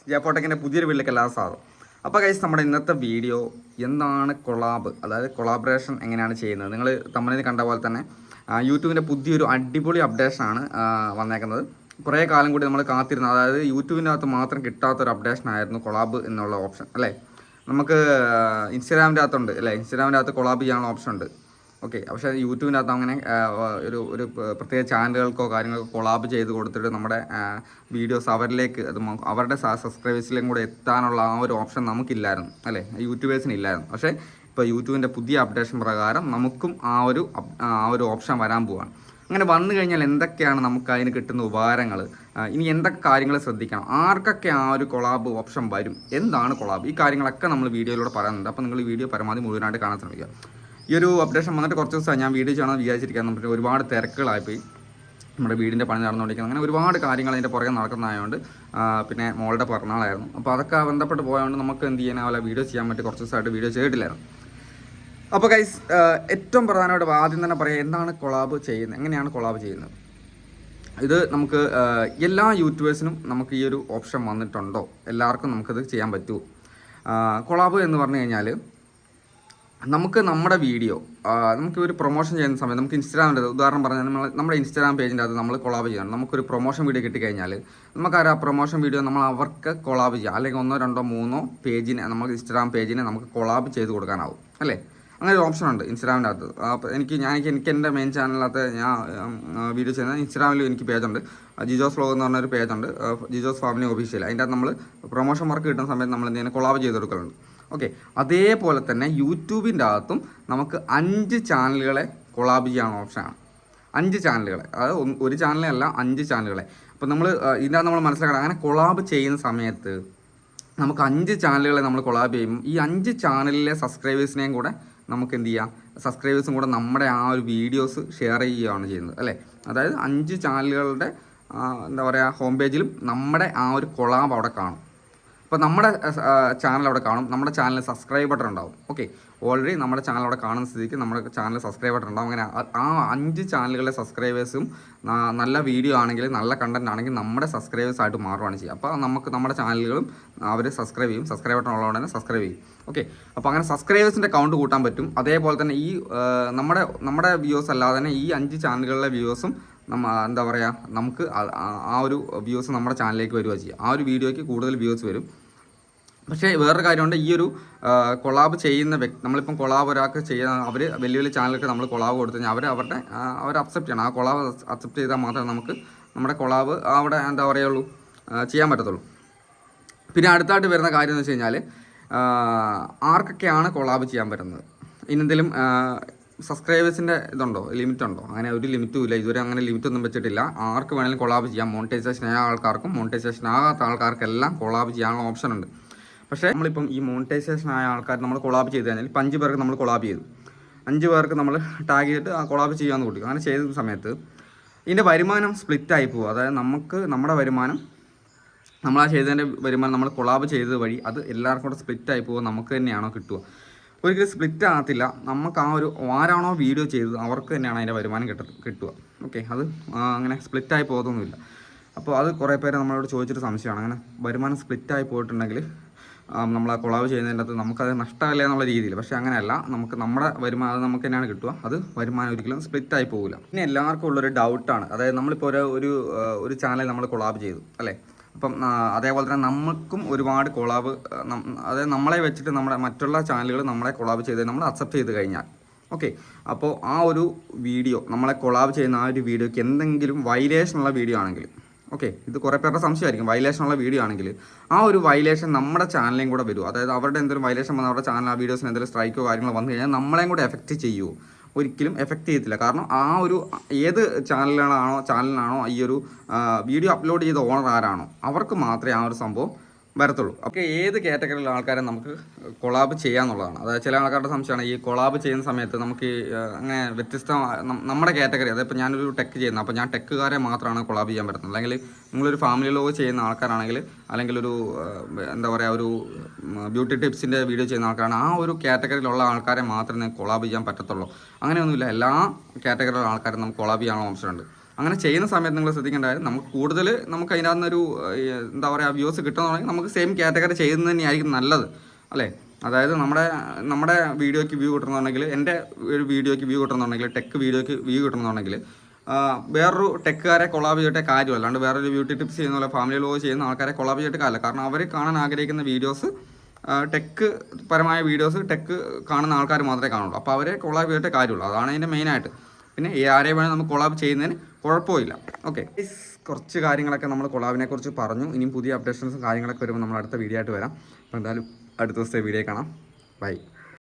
ജയഫോട്ടെക്കിൻ്റെ പുതിയൊരു വീട്ടിലേക്ക് എല്ലാവരും സ്വാഗതം. അപ്പോൾ ഗൈസ്, നമ്മുടെ ഇന്നത്തെ വീഡിയോ എന്താണ് കൊളാബ്, അതായത് കൊളാബറേഷൻ എങ്ങനെയാണ് ചെയ്യുന്നത്. നിങ്ങൾ തമ്മിൽ കണ്ട പോലെ തന്നെ യൂട്യൂബിൻ്റെ പുതിയൊരു അടിപൊളി അപ്ഡേഷനാണ് വന്നേക്കുന്നത്. കുറേ കാലം കൂടി നമ്മൾ കാത്തിരുന്നത്, അതായത് യൂട്യൂബിൻ്റെ അകത്ത് മാത്രം കിട്ടാത്തൊരു അപ്ഡേഷനായിരുന്നു കൊളാബ് എന്നുള്ള ഓപ്ഷൻ അല്ലേ. നമുക്ക് ഇൻസ്റ്റാഗ്രാമിൻ്റെ അകത്തുണ്ട് അല്ലേ, ഇൻസ്റ്റാഗ്രാമിൻ്റെ അകത്ത് കൊളാബ് ചെയ്യാനുള്ള ഓപ്ഷൻ ഉണ്ട്. ഓക്കെ, പക്ഷേ യൂട്യൂബിൻ്റെ അകത്ത് അങ്ങനെ ഒരു പ്രത്യേക ചാനലുകൾക്കോ കാര്യങ്ങൾക്കോ കൊളാബ് ചെയ്ത് കൊടുത്തിട്ട് നമ്മുടെ വീഡിയോസ് അവരിലേക്ക് അവരുടെ സബ്സ്ക്രൈബേഴ്സിലേക്കും കൂടെ എത്താനുള്ള ആ ഒരു ഓപ്ഷൻ നമുക്കില്ലായിരുന്നു അല്ലേ, യൂട്യൂബേഴ്സിന് ഇല്ലായിരുന്നു. പക്ഷേ ഇപ്പോൾ യൂട്യൂബിൻ്റെ പുതിയ അപ്ഡേഷൻ പ്രകാരം നമുക്കും ആ ഒരു ഓപ്ഷൻ വരാൻ പോവാണ്. അങ്ങനെ വന്നു കഴിഞ്ഞാൽ എന്തൊക്കെയാണ് നമുക്ക് അതിന് കിട്ടുന്ന ഉപകാരങ്ങൾ, ഇനി എന്തൊക്കെ കാര്യങ്ങൾ ശ്രദ്ധിക്കണം, ആർക്കൊക്കെ ആ ഒരു കൊളാബ് ഓപ്ഷൻ വരും, എന്താണ് കൊളാബ്, ഈ കാര്യങ്ങളൊക്കെ നമ്മൾ വീഡിയോയിലൂടെ പറയുന്നുണ്ട്. അപ്പോൾ നിങ്ങൾ ഈ വീഡിയോ പരമാവധി മുഴുവനായിട്ട് കാണാൻ ശ്രമിക്കുക. ഈ ഒരു അപ്ഡേഷൻ വന്നിട്ട് കുറച്ച് ദിവസമായി ഞാൻ വീഡിയോ ചെയ്യണമെന്ന് വിചാരിച്ചിരിക്കാൻ, നമുക്ക് ഒരുപാട് തിരക്കുകളായിപ്പോയി. നമ്മുടെ വീടിൻ്റെ പണി നടന്നുകൊണ്ടിരിക്കുന്നത്, അങ്ങനെ ഒരുപാട് കാര്യങ്ങൾ അതിൻ്റെ പുറകെ നടക്കുന്നതായതുകൊണ്ട്, പിന്നെ മോളുടെ പിറന്നാളായിരുന്നു. അപ്പോൾ അതൊക്കെ ബന്ധപ്പെട്ട് പോയതുകൊണ്ട് നമുക്ക് എന്ത് ചെയ്യാനാവില്ല, വീഡിയോ ചെയ്യാൻ പറ്റി കുറച്ച് ദിവസമായിട്ട് വീഡിയോ ചെയ്തിട്ടില്ലായിരുന്നു. അപ്പോൾ ഗൈസ്, ഏറ്റവും പ്രധാനമായിട്ട് ആദ്യം തന്നെ പറയാം, എന്താണ് കൊളാബ് ചെയ്യുന്നത്, എങ്ങനെയാണ് കൊളാബ് ചെയ്യുന്നത്. ഇത് നമുക്ക് എല്ലാ യൂട്യൂബേഴ്സിനും നമുക്ക് ഈ ഒരു ഓപ്ഷൻ വന്നിട്ടുണ്ടോ, എല്ലാവർക്കും നമുക്കത് ചെയ്യാൻ പറ്റുമോ. കൊളാബ് എന്ന് പറഞ്ഞു കഴിഞ്ഞാൽ, നമുക്ക് നമ്മുടെ വീഡിയോ നമുക്ക് ഒരു പ്രൊമോഷൻ ചെയ്യുന്ന സമയത്ത് നമുക്ക് ഇൻസ്റ്റാഗ്രാമിൻ്റെ ഉദാഹരണം പറഞ്ഞാൽ നമ്മുടെ ഇൻസ്റ്റാഗ്രാം പേജിൻ്റെ അത് നമ്മൾ കൊളാബ് ചെയ്യണം. നമുക്കൊരു പ്രൊമോഷൻ വീഡിയോ കിട്ടിക്കഴിഞ്ഞാൽ നമുക്കറിയാം, ആ പ്രൊമോഷൻ വീഡിയോ നമ്മൾ അവർക്ക് കൊളാബ് ചെയ്യാം, അല്ലെങ്കിൽ 1, 2, 3 പേജിനെ നമുക്ക് ഇൻസ്റ്റാഗ്രാം പേജിനെ നമുക്ക് കൊളാബ് ചെയ്ത് കൊടുക്കാനാവും അല്ലേ. അങ്ങനെ ഒരു ഓപ്ഷൻ ഉണ്ട് ഇൻസ്റ്റാഗ്രാമിൻ്റെ അകത്ത്. അപ്പോൾ എനിക്ക് എൻ്റെ മെയിൻ ചാനലിനകത്ത് ഞാൻ വീഡിയോ ചെയ്യുന്നത് ഇൻസ്റ്റാഗ്രാമിൽ എനിക്ക് പേജുണ്ട്, ജിജോസ് വ്ലോഗ് എന്ന് പറഞ്ഞൊരു പേജുണ്ട്, ജിജോസ് ഫാമിലി ഒഫീഷ്യൽ. അതിൻ്റെ അകത്ത് നമ്മൾ പ്രൊമോഷൻ വർക്ക് കിട്ടുന്ന സമയത്ത് നമ്മൾ എന്തെങ്കിലും കൊളാബ് ചെയ്ത് കൊടുക്കലുണ്ട്. ഓക്കെ, അതേപോലെ തന്നെ യൂട്യൂബിൻ്റെ അകത്തും നമുക്ക് 5 ചാനലുകളെ കൊളാബ് ചെയ്യാനുള്ള ഓപ്ഷനാണ്. 5 ചാനലുകളെ, അതായത് ഒരു ചാനലേ അല്ല, 5 ചാനലുകളെ. അപ്പോൾ നമ്മൾ ഇതിനകത്ത് നമ്മൾ മനസ്സിലാക്കണം, അങ്ങനെ കൊളാബ് ചെയ്യുന്ന സമയത്ത് നമുക്ക് 5 ചാനലുകളെ നമ്മൾ കൊളാബ് ചെയ്യും. ഈ 5 ചാനലിലെ സബ്സ്ക്രൈബേഴ്സിനെയും കൂടെ നമുക്ക് എന്ത് ചെയ്യാം, സബ്സ്ക്രൈബേഴ്സും കൂടെ നമ്മുടെ ആ ഒരു വീഡിയോസ് ഷെയർ ചെയ്യുകയാണ് ചെയ്യുന്നത് അല്ലേ. അതായത് 5 ചാനലുകളുടെ എന്താ പറയുക, ഹോം പേജിലും നമ്മുടെ ആ ഒരു കൊളാബ് അവിടെ കാണും. അപ്പോൾ നമ്മുടെ ചാനൽ അവിടെ കാണും, നമ്മുടെ ചാനലിൽ സബ്സ്ക്രൈബ് ബട്ടൺ ഉണ്ടാവും. ഓക്കെ, ഓൾറെഡി നമ്മുടെ ചാനൽ അവിടെ കാണുന്ന സ്ഥിതിക്ക് നമ്മുടെ ചാനൽ സബ്സ്ക്രൈബ് ബട്ടൺ ഉണ്ടാവും. അങ്ങനെ ആ 5 ചാനലുകളിലെ സബ്സ്ക്രൈബേഴ്സും നല്ല വീഡിയോ ആണെങ്കിൽ, നല്ല കണ്ടൻറ് ആണെങ്കിൽ നമ്മുടെ സബ്സ്ക്രൈബേഴ്സ് ആയിട്ട് മാറുകയാണ് ചെയ്യുക. അപ്പോൾ നമുക്ക് നമ്മുടെ ചാനലുകളും അവർ സബ്സ്ക്രൈബ് ചെയ്യും, സബ്സ്ക്രൈബ് ബട്ടൺ ഉള്ളതുകൊണ്ട് തന്നെ സബ്സ്ക്രൈബ് ചെയ്യും. ഓക്കെ, അപ്പോൾ അങ്ങനെ സബ്സ്ക്രൈബേഴ്സിൻ്റെ കൗണ്ട് കൂട്ടാൻ പറ്റും. അതേപോലെ തന്നെ ഈ നമ്മുടെ വ്യൂസ് അല്ലാതെ തന്നെ ഈ 5 ചാനലുകളിലെ വ്യൂസും എന്താ പറയുക, നമുക്ക് ആ ഒരു വ്യൂസ് നമ്മുടെ ചാനലിലേക്ക് വരിക ചെയ്യുക. ആ ഒരു വീഡിയോയ്ക്ക് കൂടുതൽ വ്യൂസ് വരും. പക്ഷേ വേറൊരു കാര്യമുണ്ട്, ഈ ഒരു കൊളാബ് ചെയ്യുന്ന നമ്മളിപ്പം കൊളാബ് ഒരാൾക്ക് ചെയ്യുന്ന അവർ വലിയ വലിയ ചാനലൊക്കെ നമ്മൾ കൊളാബ് കൊടുത്തു കഴിഞ്ഞാൽ അവർ അക്സെപ്റ്റ് ചെയ്യണം. ആ കൊളാബ് അക്സെപ്റ്റ് ചെയ്താൽ മാത്രമേ നമുക്ക് നമ്മുടെ കൊളാബ് അവിടെ എന്താ പറയുള്ളൂ, ചെയ്യാൻ പറ്റത്തുള്ളൂ. പിന്നെ അടുത്തായിട്ട് വരുന്ന കാര്യം എന്ന് വെച്ച് കഴിഞ്ഞാൽ, ആർക്കൊക്കെയാണ് കൊളാബ് ചെയ്യാൻ പറ്റുന്നത്, ഇനെന്തെങ്കിലും സബ്സ്ക്രൈബേഴ്സിൻ്റെ ഇതുണ്ടോ, ലിമിറ്റുണ്ടോ. അങ്ങനെ ഒരു ലിമിറ്റും ഇല്ല, ഇതുവരെ അങ്ങനെ ലിമിറ്റൊന്നും വെച്ചിട്ടില്ല. ആർക്ക് വേണമെങ്കിലും കൊളാബ് ചെയ്യാം. മോണിറ്റൈസേഷൻ ആയ ആൾക്കാർക്കും മോണിറ്റൈസേഷൻ ആകാത്ത ആൾക്കാർക്കെല്ലാം കൊളാബ് ചെയ്യാനുള്ള ഓപ്ഷൻ ഉണ്ട്. പക്ഷേ നമ്മളിപ്പം ഈ മോണിറ്റൈസേഷൻ ആയ ആൾക്കാർ നമ്മൾ കൊളാബ് ചെയ്ത് കഴിഞ്ഞാൽ 5 പേർക്ക് നമ്മൾ കൊളാബ് ചെയ്തു, 5 പേർക്ക് നമ്മൾ ടാഗ് ചെയ്തിട്ട് ആ കൊളാബ് ചെയ്യാമെന്ന് കൂട്ടി. അങ്ങനെ ചെയ്ത സമയത്ത് ഇതിൻ്റെ വരുമാനം സ്പ്ലിറ്റായി പോകും. അതായത് നമ്മുടെ വരുമാനം, നമ്മൾ ആ ചെയ്തതിൻ്റെ വരുമാനം നമ്മൾ കൊളാബ് ചെയ്തത് വഴി അത് എല്ലാവർക്കും കൂടെ സ്പ്ലിറ്റായി പോകുക, നമുക്ക് തന്നെയാണോ കിട്ടുക. ഒരിക്കലും സ്പ്ലിറ്റ് ആകത്തില്ല. നമുക്ക് ആ ഒരു ആരാണോ വീഡിയോ ചെയ്തത് അവർക്ക് തന്നെയാണ് അതിൻ്റെ വരുമാനം കിട്ടുക. ഓക്കെ, അത് അങ്ങനെ സ്പ്ലിറ്റായി പോകുന്നൊന്നുമില്ല. അപ്പോൾ അത് കുറേ പേര് നമ്മളോട് ചോദിച്ചിട്ട് സംശയമാണ്, അങ്ങനെ വരുമാനം സ്പ്ലിറ്റായി പോയിട്ടുണ്ടെങ്കിൽ നമ്മൾ ആ കൊളാബ് ചെയ്യുന്നതിൻ്റെ അകത്ത് നമുക്കത് നഷ്ടമല്ല എന്നുള്ള രീതിയിൽ. പക്ഷേ അങ്ങനെയല്ല, നമ്മുടെ വരുമാനം അത് നമുക്ക് തന്നെയാണ് കിട്ടുക, അത് വരുമാനം ഒരിക്കലും സ്പ്ലിറ്റായി പോകില്ല. പിന്നെ എല്ലാവർക്കും ഉള്ളൊരു ഡൗട്ടാണ്, അതായത് നമ്മളിപ്പോൾ ഒരു ചാനൽ നമ്മൾ കൊളാബ് ചെയ്തു അല്ലേ. അപ്പം അതേപോലെ തന്നെ നമുക്കും ഒരുപാട് കൊളാബ്, അതായത് നമ്മളെ വെച്ചിട്ട് നമ്മുടെ മറ്റുള്ള ചാനലുകൾ നമ്മളെ കൊളാബ് ചെയ്ത് നമ്മൾ അക്സെപ്റ്റ് ചെയ്ത് കഴിഞ്ഞാൽ, ഓക്കെ, അപ്പോൾ ആ ഒരു വീഡിയോ, നമ്മളെ കൊളാബ് ചെയ്യുന്ന ആ ഒരു വീഡിയോയ്ക്ക് എന്തെങ്കിലും വയലേഷനുള്ള വീഡിയോ ആണെങ്കിൽ, ഓക്കെ, ഇത് കുറേ പേരുടെ സംശയമായിരിക്കും, വയലേഷനുള്ള വീഡിയോ ആണെങ്കിൽ ആ ഒരു വയലേഷൻ നമ്മുടെ ചാനലിലും കൂടെ വരും. അതായത് അവരുടെ എന്തെങ്കിലും വയലേഷൻ വന്നാൽ അവരുടെ ചാനൽ ആ വീഡിയോസിന് എന്തെങ്കിലും സ്ട്രൈക്കോ കാര്യങ്ങളോ വന്നു കഴിഞ്ഞാൽ നമ്മളെയും കൂടെ എഫക്റ്റ് ചെയ്യുമോ? ഒരിക്കലും എഫക്റ്റ് ചെയ്യത്തില്ല. കാരണം ആ ഒരു ഏത് ചാനലിനാണോ ഈ ഒരു വീഡിയോ അപ്ലോഡ് ചെയ്ത ഓണർ ആരാണോ അവർക്ക് മാത്രമേ ആ ഒരു സംഭവം വരത്തുള്ളൂ. അപ്പോൾ ഏത് കാറ്റഗറിയിലുള്ള ആൾക്കാരെ നമുക്ക് കൊളാബ് ചെയ്യാന്നുള്ളതാണ്. അതായത് ചില ആൾക്കാരുടെ സംശയമാണ്, ഈ കൊളാബ് ചെയ്യുന്ന സമയത്ത് നമുക്ക് അങ്ങനെ വ്യത്യസ്ത നമ്മുടെ കാറ്റഗറി, അതായത് ഇപ്പോൾ ഞാനൊരു ടെക്ക് ചെയ്യുന്നത്, അപ്പോൾ ഞാൻ ടെക്കുകാരെ മാത്രമാണ് കൊളാബ് ചെയ്യാൻ പറ്റുന്നത്. അല്ലെങ്കിൽ നിങ്ങളൊരു ഫാമിലി വ്ലോഗ് ചെയ്യുന്ന ആൾക്കാരാണെങ്കിൽ, അല്ലെങ്കിൽ ഒരു എന്താ പറയുക, ഒരു ബ്യൂട്ടി ടിപ്സിൻ്റെ വീഡിയോ ചെയ്യുന്ന ആൾക്കാരാണ്, ആ ഒരു കാറ്റഗറിയിലുള്ള ആൾക്കാരെ മാത്രമേ കൊളാബ് ചെയ്യാൻ പറ്റത്തുള്ളൂ. അങ്ങനെയൊന്നുമില്ല, എല്ലാ കാറ്റഗറിയിലുള്ള ആൾക്കാരും നമുക്ക് കൊളാബ് ചെയ്യാനുള്ള ഓപ്ഷൻ ഉണ്ട്. അങ്ങനെ ചെയ്യുന്ന സമയത്ത് നിങ്ങൾ ശ്രദ്ധിക്കേണ്ടതായത് നമുക്ക് കൂടുതൽ നമുക്ക് അതിനകത്ത് നിന്നൊരു എന്താ പറയുക വ്യൂസ് കിട്ടുകയാണെങ്കിൽ നമുക്ക് സെയിം കാറ്റഗറി ചെയ്യുന്നത് തന്നെയായിരിക്കും നല്ലത് അല്ലേ. അതായത് നമ്മുടെ വീഡിയോയ്ക്ക് വ്യൂ കിട്ടണമെന്നുണ്ടെങ്കിൽ, എൻ്റെ ഒരു വീഡിയോയ്ക്ക് വ്യൂ കിട്ടണമെന്നുണ്ടെങ്കിൽ, ടെക് വീഡിയോയ്ക്ക് വ്യൂ കിട്ടണമെന്നുണ്ടെങ്കിൽ വേറൊരു ടെക്കുകാരെ കൊളാബ് ചെയ്തിട്ടേ കാര്യമല്ല. അല്ലാണ്ട് വേറൊരു ബ്യൂട്ടി ടിപ്സ് ചെയ്യുന്ന പോലെ ഫാമിലി വ്ലോഗ് ചെയ്യുന്ന ആൾക്കാരെ കൊളാബ് ചെയ്തിട്ട് കാര്യമില്ല. കാരണം അവർ കാണാൻ ആഗ്രഹിക്കുന്ന വീഡിയോസ് ടെക്ക് പരമായ വീഡിയോസ്, ടെക്ക് കാണുന്ന ആൾക്കാർ മാത്രമേ കാണുള്ളൂ. അപ്പോൾ അവരെ കൊളാബ് ചെയ്തിട്ടേ കാര്യമുള്ളൂ. അതാണ് അതിൻ്റെ മെയിനായിട്ട്. പിന്നെ ആരെ വേണേൽ നമുക്ക് കൊളാബ് ചെയ്യുന്നതിന് കുഴപ്പമില്ല. ഓക്കെ, കുറച്ച് കാര്യങ്ങളൊക്കെ നമ്മൾ കൊളാബിനെ കുറിച്ച് പറഞ്ഞു. ഇനിയും പുതിയ അപ്ഡേഷൻസും കാര്യങ്ങളൊക്കെ വരുമ്പോൾ നമ്മൾ അടുത്ത വീഡിയോ ആയിട്ട് വരാം. അപ്പോൾ എന്തായാലും അടുത്ത ദിവസത്തെ വീഡിയോ കാണാം. ബൈ.